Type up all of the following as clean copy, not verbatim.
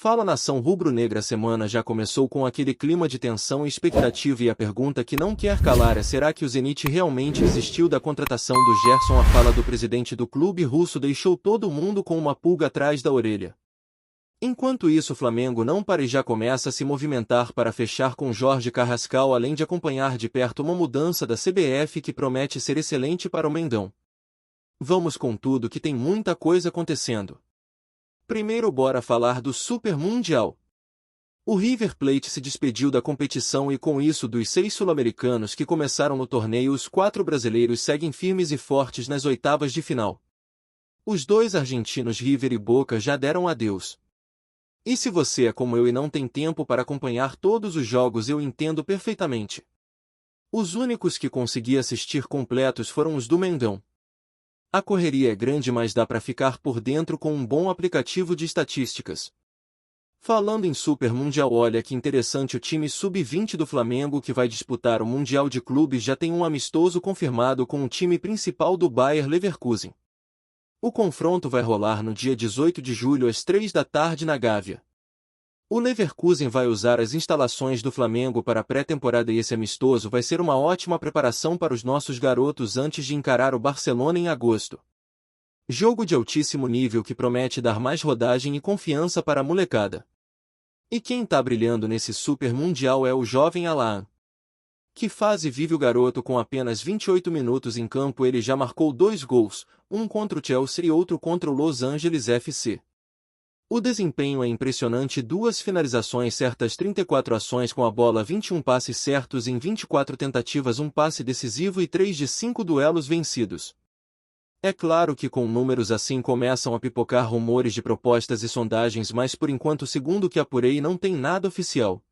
Fala nação rubro-negra. A semana já começou com aquele clima de tensão e expectativa e a pergunta que não quer calar é: será que o Zenit realmente desistiu da contratação do Gerson? A fala do presidente do clube russo deixou todo mundo com uma pulga atrás da orelha. Enquanto isso, o Flamengo não para e já começa a se movimentar para fechar com Jorge Carrascal, além de acompanhar de perto uma mudança da CBF que promete ser excelente para o Mengão. Vamos com tudo que tem muita coisa acontecendo. Primeiro bora falar do Super Mundial. O River Plate se despediu da competição e com isso dos 6 sul-americanos que começaram no torneio, os 4 brasileiros seguem firmes e fortes nas oitavas de final. Os 2 argentinos River e Boca já deram adeus. E se você é como eu e não tem tempo para acompanhar todos os jogos, eu entendo perfeitamente. Os únicos que consegui assistir completos foram os do Mengão. A correria é grande, mas dá para ficar por dentro com um bom aplicativo de estatísticas. Falando em Super Mundial, olha que interessante, o time sub-20 do Flamengo que vai disputar o Mundial de Clubes já tem um amistoso confirmado com o time principal do Bayer Leverkusen. O confronto vai rolar no dia 18 de julho às 3 da tarde na Gávea. O Leverkusen vai usar as instalações do Flamengo para a pré-temporada e esse amistoso vai ser uma ótima preparação para os nossos garotos antes de encarar o Barcelona em agosto. Jogo de altíssimo nível que promete dar mais rodagem e confiança para a molecada. E quem tá brilhando nesse Super Mundial é o jovem Alan. Que fase vive o garoto? Com apenas 28 minutos em campo ele já marcou 2 gols, um contra o Chelsea e outro contra o Los Angeles FC. O desempenho é impressionante: 2 finalizações certas, 34 ações com a bola, 21 passes certos em 24 tentativas, 1 passe decisivo e 3 de 5 duelos vencidos. É claro que com números assim começam a pipocar rumores de propostas e sondagens, mas por enquanto, segundo o que apurei, não tem nada oficial.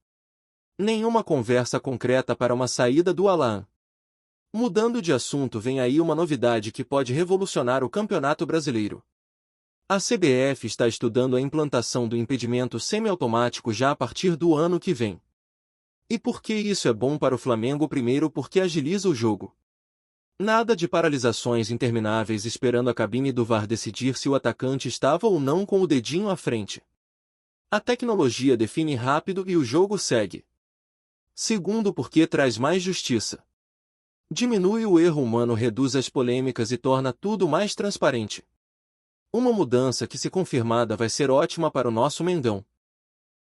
Nenhuma conversa concreta para uma saída do Alan. Mudando de assunto, vem aí uma novidade que pode revolucionar o Campeonato Brasileiro. A CBF está estudando a implantação do impedimento semiautomático já a partir do ano que vem. E por que isso é bom para o Flamengo? Primeiro, porque agiliza o jogo. Nada de paralisações intermináveis esperando a cabine do VAR decidir se o atacante estava ou não com o dedinho à frente. A tecnologia define rápido e o jogo segue. Segundo, porque traz mais justiça. Diminui o erro humano, reduz as polêmicas e torna tudo mais transparente. Uma mudança que, se confirmada, vai ser ótima para o nosso Mengão.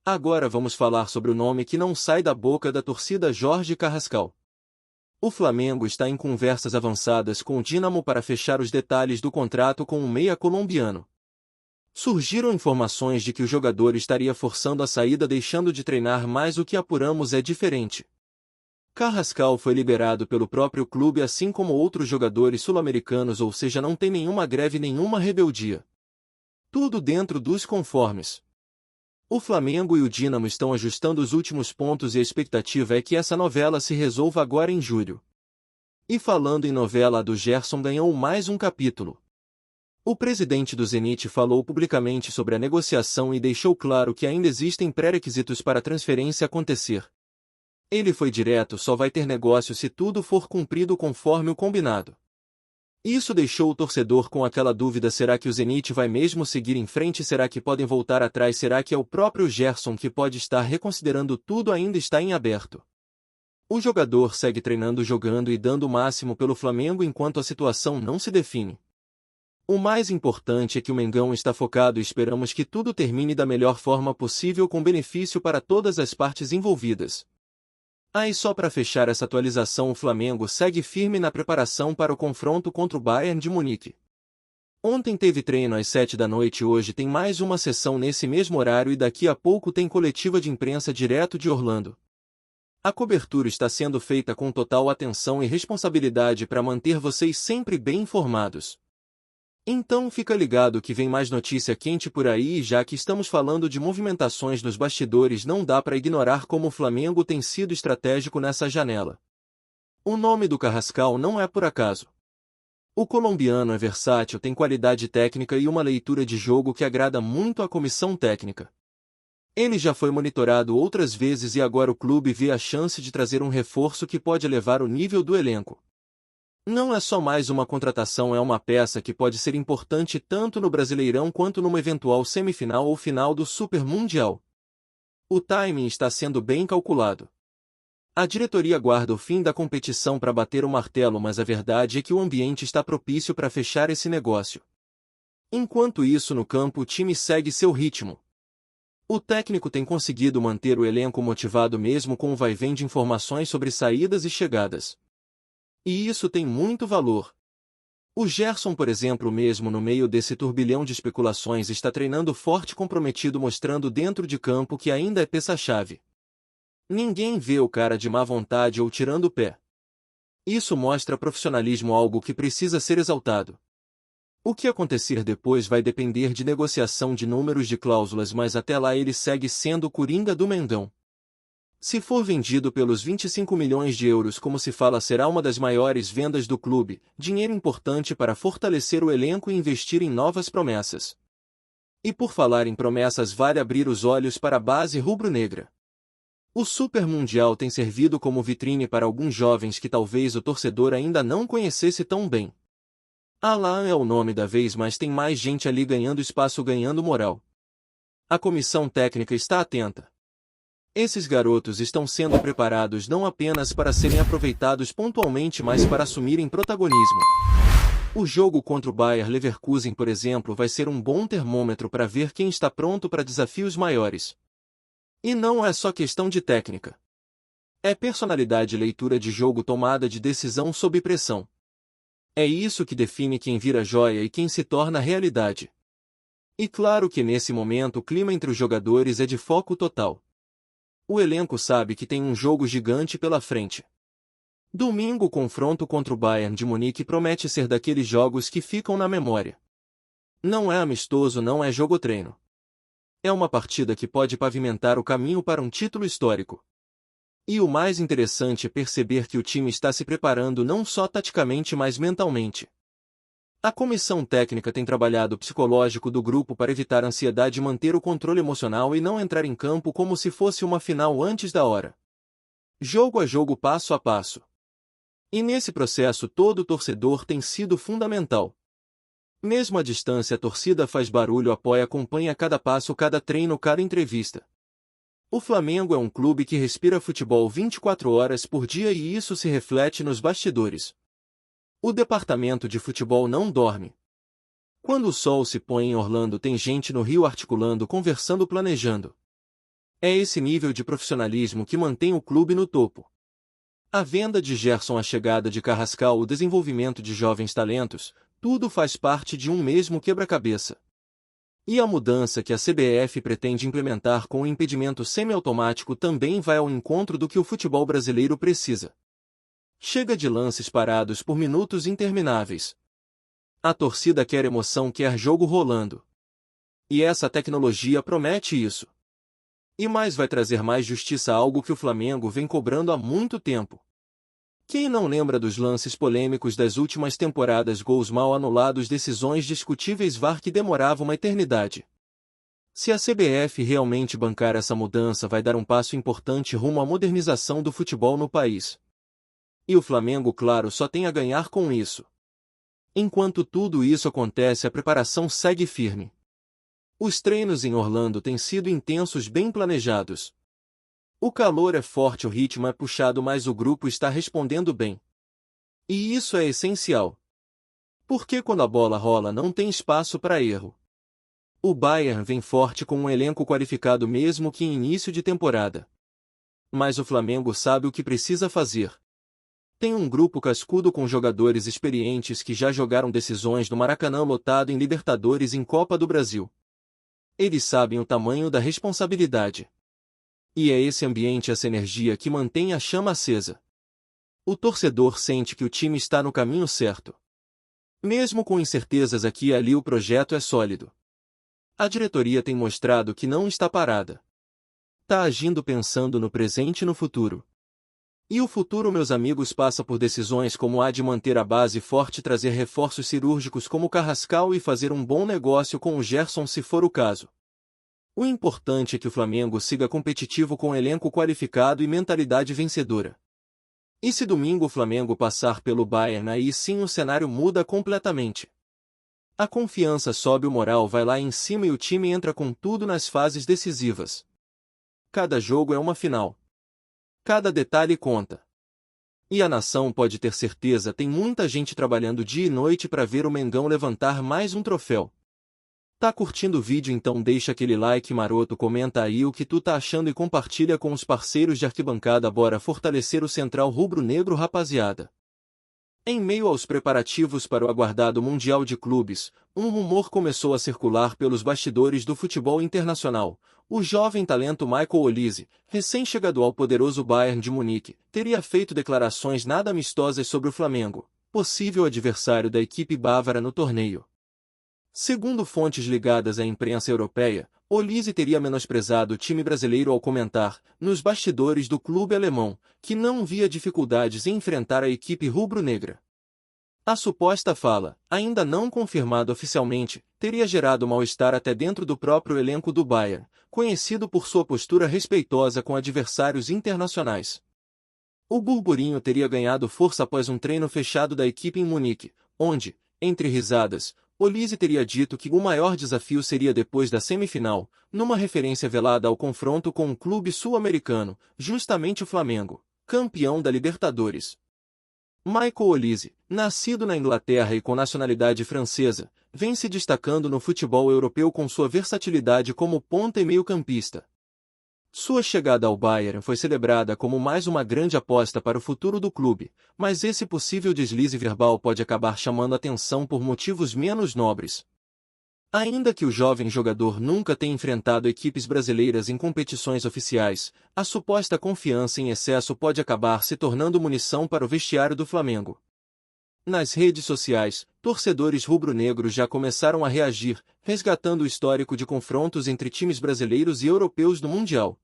Agora vamos falar sobre o nome que não sai da boca da torcida: Jorge Carrascal. O Flamengo está em conversas avançadas com o Dínamo para fechar os detalhes do contrato com o meia colombiano. Surgiram informações de que o jogador estaria forçando a saída, deixando de treinar, mas o que apuramos é diferente. Carrascal foi liberado pelo próprio clube, assim como outros jogadores sul-americanos, ou seja, não tem nenhuma greve, nenhuma rebeldia. Tudo dentro dos conformes. O Flamengo e o Dínamo estão ajustando os últimos pontos e a expectativa é que essa novela se resolva agora em julho. E falando em novela, a do Gerson ganhou mais um capítulo. O presidente do Zenit falou publicamente sobre a negociação e deixou claro que ainda existem pré-requisitos para a transferência acontecer. Ele foi direto: só vai ter negócio se tudo for cumprido conforme o combinado. Isso deixou o torcedor com aquela dúvida: será que o Zenit vai mesmo seguir em frente? Será que podem voltar atrás? Será que é o próprio Gerson que pode estar reconsiderando? Tudo ainda está em aberto. O jogador segue treinando, jogando e dando o máximo pelo Flamengo enquanto a situação não se define. O mais importante é que o Mengão está focado e esperamos que tudo termine da melhor forma possível, com benefício para todas as partes envolvidas. Aí, só para fechar essa atualização, o Flamengo segue firme na preparação para o confronto contra o Bayern de Munique. Ontem teve treino às 7 da noite, hoje tem mais uma sessão nesse mesmo horário e daqui a pouco tem coletiva de imprensa direto de Orlando. A cobertura está sendo feita com total atenção e responsabilidade para manter vocês sempre bem informados. Então fica ligado que vem mais notícia quente por aí, e já que estamos falando de movimentações nos bastidores, não dá para ignorar como o Flamengo tem sido estratégico nessa janela. O nome do Carrascal não é por acaso. O colombiano é versátil, tem qualidade técnica e uma leitura de jogo que agrada muito à comissão técnica. Ele já foi monitorado outras vezes e agora o clube vê a chance de trazer um reforço que pode elevar o nível do elenco. Não é só mais uma contratação, é uma peça que pode ser importante tanto no Brasileirão quanto numa eventual semifinal ou final do Super Mundial. O timing está sendo bem calculado. A diretoria guarda o fim da competição para bater o martelo, mas a verdade é que o ambiente está propício para fechar esse negócio. Enquanto isso, no campo, o time segue seu ritmo. O técnico tem conseguido manter o elenco motivado mesmo com o vai-vem de informações sobre saídas e chegadas. E isso tem muito valor. O Gerson, por exemplo, mesmo no meio desse turbilhão de especulações, está treinando forte e comprometido, mostrando dentro de campo que ainda é peça-chave. Ninguém vê o cara de má vontade ou tirando o pé. Isso mostra profissionalismo, algo que precisa ser exaltado. O que acontecer depois vai depender de negociação de números de cláusulas, mas até lá ele segue sendo o coringa do Mengão. Se for vendido pelos 25 milhões de euros, como se fala, será uma das maiores vendas do clube, dinheiro importante para fortalecer o elenco e investir em novas promessas. E por falar em promessas, vale abrir os olhos para a base rubro-negra. O Super Mundial tem servido como vitrine para alguns jovens que talvez o torcedor ainda não conhecesse tão bem. Alan é o nome da vez, mas tem mais gente ali ganhando espaço, ganhando moral. A comissão técnica está atenta. Esses garotos estão sendo preparados não apenas para serem aproveitados pontualmente, mas para assumirem protagonismo. O jogo contra o Bayer Leverkusen, por exemplo, vai ser um bom termômetro para ver quem está pronto para desafios maiores. E não é só questão de técnica. É personalidade, leitura de jogo, tomada de decisão sob pressão. É isso que define quem vira joia e quem se torna realidade. E claro que nesse momento o clima entre os jogadores é de foco total. O elenco sabe que tem um jogo gigante pela frente. Domingo, o confronto contra o Bayern de Munique promete ser daqueles jogos que ficam na memória. Não é amistoso, não é jogo-treino. É uma partida que pode pavimentar o caminho para um título histórico. E o mais interessante é perceber que o time está se preparando não só taticamente, mas mentalmente. A comissão técnica tem trabalhado o psicológico do grupo para evitar a ansiedade e manter o controle emocional e não entrar em campo como se fosse uma final antes da hora. Jogo a jogo, passo a passo. E nesse processo todo torcedor tem sido fundamental. Mesmo à distância, a torcida faz barulho, apoia, acompanha cada passo, cada treino, cada entrevista. O Flamengo é um clube que respira futebol 24 horas por dia e isso se reflete nos bastidores. O departamento de futebol não dorme. Quando o sol se põe em Orlando, tem gente no Rio articulando, conversando, planejando. É esse nível de profissionalismo que mantém o clube no topo. A venda de Gerson, a chegada de Carrascal, o desenvolvimento de jovens talentos, tudo faz parte de um mesmo quebra-cabeça. E a mudança que a CBF pretende implementar com o impedimento semiautomático também vai ao encontro do que o futebol brasileiro precisa. Chega de lances parados por minutos intermináveis. A torcida quer emoção, quer jogo rolando. E essa tecnologia promete isso. E mais, vai trazer mais justiça, algo que o Flamengo vem cobrando há muito tempo. Quem não lembra dos lances polêmicos das últimas temporadas, gols mal anulados, decisões discutíveis, VAR que demorava uma eternidade? Se a CBF realmente bancar essa mudança, vai dar um passo importante rumo à modernização do futebol no país. E o Flamengo, claro, só tem a ganhar com isso. Enquanto tudo isso acontece, a preparação segue firme. Os treinos em Orlando têm sido intensos, bem planejados. O calor é forte, o ritmo é puxado, mas o grupo está respondendo bem. E isso é essencial. Porque quando a bola rola não tem espaço para erro. O Bayern vem forte com um elenco qualificado mesmo que em início de temporada. Mas o Flamengo sabe o que precisa fazer. Tem um grupo cascudo com jogadores experientes que já jogaram decisões no Maracanã lotado, em Libertadores, em Copa do Brasil. Eles sabem o tamanho da responsabilidade. E é esse ambiente, essa energia que mantém a chama acesa. O torcedor sente que o time está no caminho certo. Mesmo com incertezas aqui e ali, o projeto é sólido. A diretoria tem mostrado que não está parada. Está agindo pensando no presente e no futuro. E o futuro, meus amigos, passa por decisões como a de manter a base forte, trazer reforços cirúrgicos como Carrascal e fazer um bom negócio com o Gerson se for o caso. O importante é que o Flamengo siga competitivo com elenco qualificado e mentalidade vencedora. E se domingo o Flamengo passar pelo Bayern, aí sim o cenário muda completamente. A confiança sobe, o moral vai lá em cima e o time entra com tudo nas fases decisivas. Cada jogo é uma final. Cada detalhe conta. E a nação pode ter certeza, tem muita gente trabalhando dia e noite para ver o Mengão levantar mais um troféu. Tá curtindo o vídeo? Então deixa aquele like maroto, comenta aí o que tu tá achando e compartilha com os parceiros de arquibancada. Bora fortalecer o Central Rubro-Negro, rapaziada. Em meio aos preparativos para o aguardado Mundial de Clubes, um rumor começou a circular pelos bastidores do futebol internacional. O jovem talento Michael Olise, recém-chegado ao poderoso Bayern de Munique, teria feito declarações nada amistosas sobre o Flamengo, possível adversário da equipe bávara no torneio. Segundo fontes ligadas à imprensa europeia, Olise teria menosprezado o time brasileiro ao comentar, nos bastidores do clube alemão, que não via dificuldades em enfrentar a equipe rubro-negra. A suposta fala, ainda não confirmada oficialmente, teria gerado mal-estar até dentro do próprio elenco do Bayern, conhecido por sua postura respeitosa com adversários internacionais. O burburinho teria ganhado força após um treino fechado da equipe em Munique, onde, entre risadas, Olise teria dito que o maior desafio seria depois da semifinal, numa referência velada ao confronto com um clube sul-americano, justamente o Flamengo, campeão da Libertadores. Michael Olise, nascido na Inglaterra e com nacionalidade francesa, vem se destacando no futebol europeu com sua versatilidade como ponta e meio-campista. Sua chegada ao Bayern foi celebrada como mais uma grande aposta para o futuro do clube, mas esse possível deslize verbal pode acabar chamando atenção por motivos menos nobres. Ainda que o jovem jogador nunca tenha enfrentado equipes brasileiras em competições oficiais, a suposta confiança em excesso pode acabar se tornando munição para o vestiário do Flamengo. Nas redes sociais, torcedores rubro-negros já começaram a reagir, resgatando o histórico de confrontos entre times brasileiros e europeus no Mundial.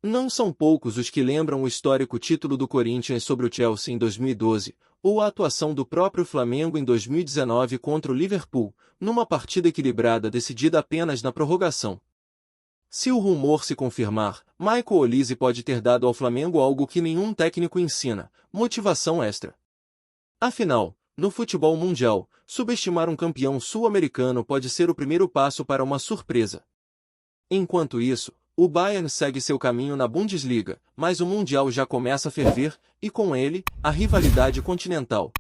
Não são poucos os que lembram o histórico título do Corinthians sobre o Chelsea em 2012, ou a atuação do próprio Flamengo em 2019 contra o Liverpool, numa partida equilibrada decidida apenas na prorrogação. Se o rumor se confirmar, Michael Olise pode ter dado ao Flamengo algo que nenhum técnico ensina: motivação extra. Afinal, no futebol mundial, subestimar um campeão sul-americano pode ser o primeiro passo para uma surpresa. Enquanto isso, o Bayern segue seu caminho na Bundesliga, mas o Mundial já começa a ferver, e com ele, a rivalidade continental.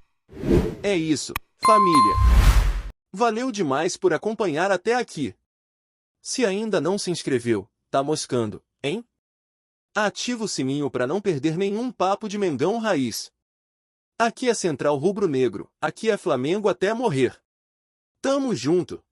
É isso, família! Valeu demais por acompanhar até aqui! Se ainda não se inscreveu, tá moscando, hein? Ativa o sininho para não perder nenhum papo de Mengão Raiz. Aqui é Central Rubro-Negro, aqui é Flamengo até morrer. Tamo junto!